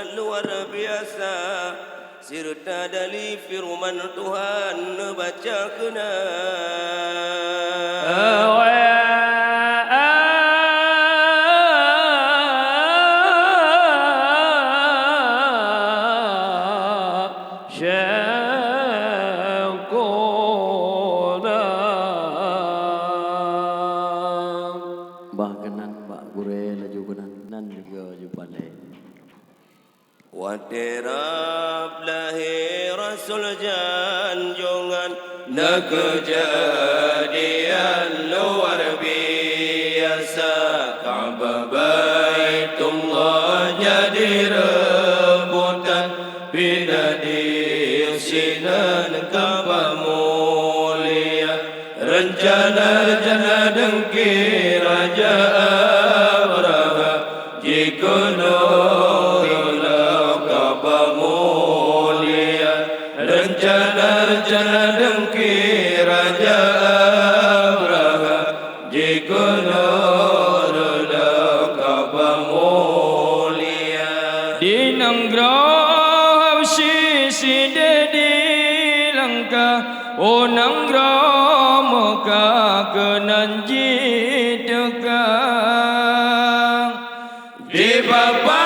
sangat luar biasa, serta dari firman Tuhan baca kena. Waterap lahir Rasul janjongan, nak kejadian luar biasa. Ka'bah Baitullah jadi rebutan, pindah diusinan Ka'bah mulia. Rencana-rencana dengki Raja Abraha, jikono rencana dengki Raja Abraha, jikono Ka'bah mulia. Di nanggrah sisi di Langka, o nanggrah Mekah kenanji tegang. Di bapa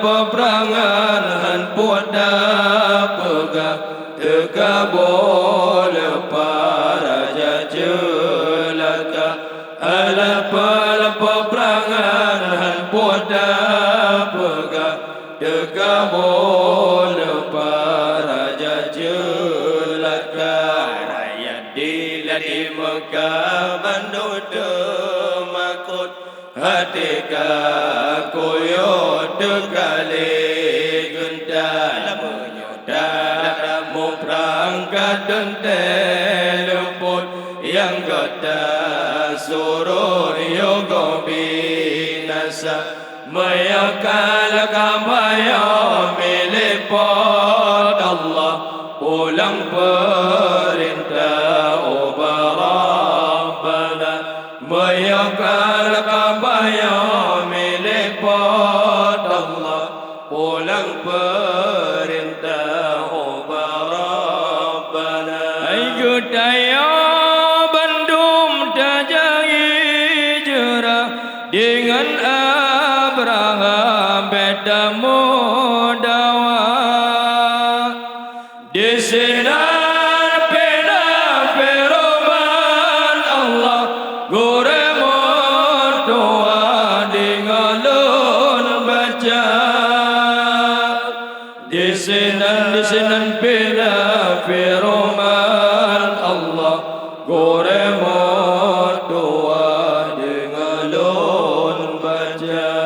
peperangan han puat dah pegah, terkabul para raja jelata. Alah peperangan han puat dah pegah, terkabul para raja jelata. Rakyat di Mekah bandut demakut, hatika koyot dekali gentar menyodar memperangkat dan telepon yang kata suruh yoga binasa mayakal kamaya milik pot Allah ulang perintah Rabbana mayakal kamaya milik pot Allah ulang perintah Rabbana. Ayo daya Bandung terjadi jerah dengan Abraham beda mudawa di sini. Disinan bila firman Allah goremot doa dengan lon baca.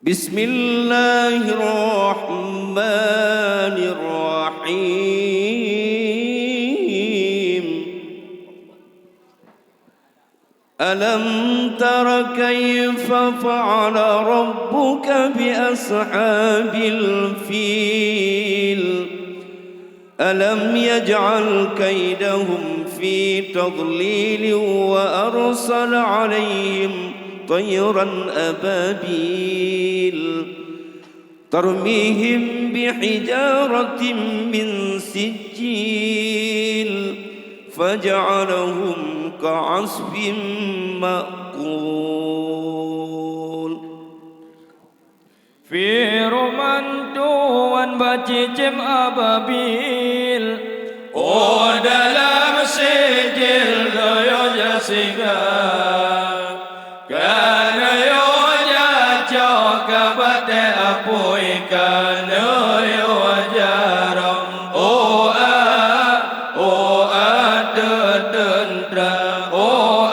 Bismillahirrahmanirrahim. Alam tara kayfa fa'ala rabbuka bi ashabil fil. Alam yaj'al kaydahum fi tadlil wa arsala 'alayhim tayran ababil tarmihim bihijaratin min sijil faj'alahum ka'asfin ma'kul. Firman Tuhan bacicim ababil, oh dalam sijil doyo jasiga kana yo jaco kabate apoi kana yo jaram oh tendra oh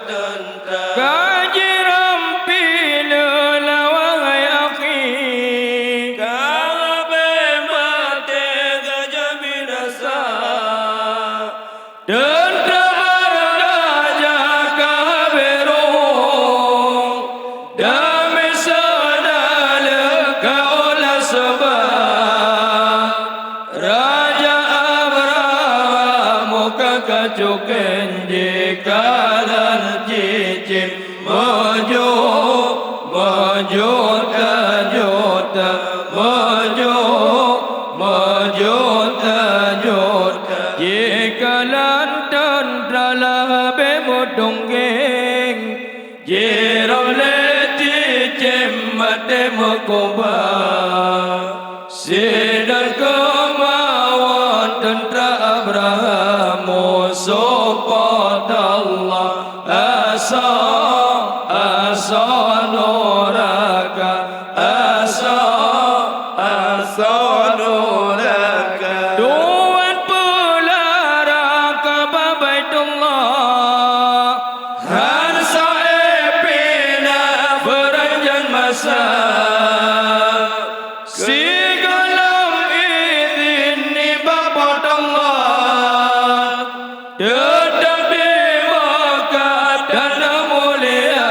tendra kajiram pilu lawai akhi kabe mate gajabinasa tendra baraja kabero cuken jikalan cicim maju tajuta maju tajuta jikalan tendralah bemudunggeng jirole cicim mate mukubah sidar kemauan tentera Abraham support Allah asa nuraka asa nuraka tuan pulara ke Baitullah hansa epina beranjan masa sigalam izin ni bapak Allah tetap di Makkah dan mulia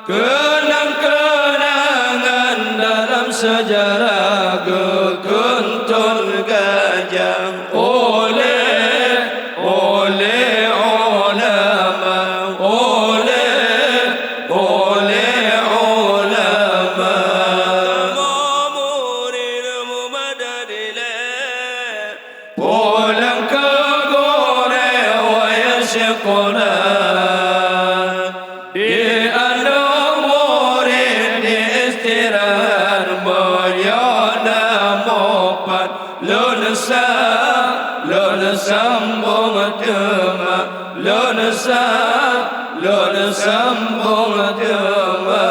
kenang-kenangan dalam sejarah kekuntun gajah oleh ulama pulang ke gore wayashquna di anu murid di istirahat mulyana mopat lulus sambung tema lulus sambung tema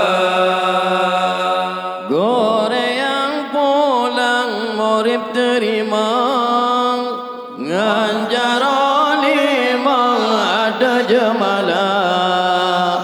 Gore yang pulang murid terima Nganjar lima ada jemalah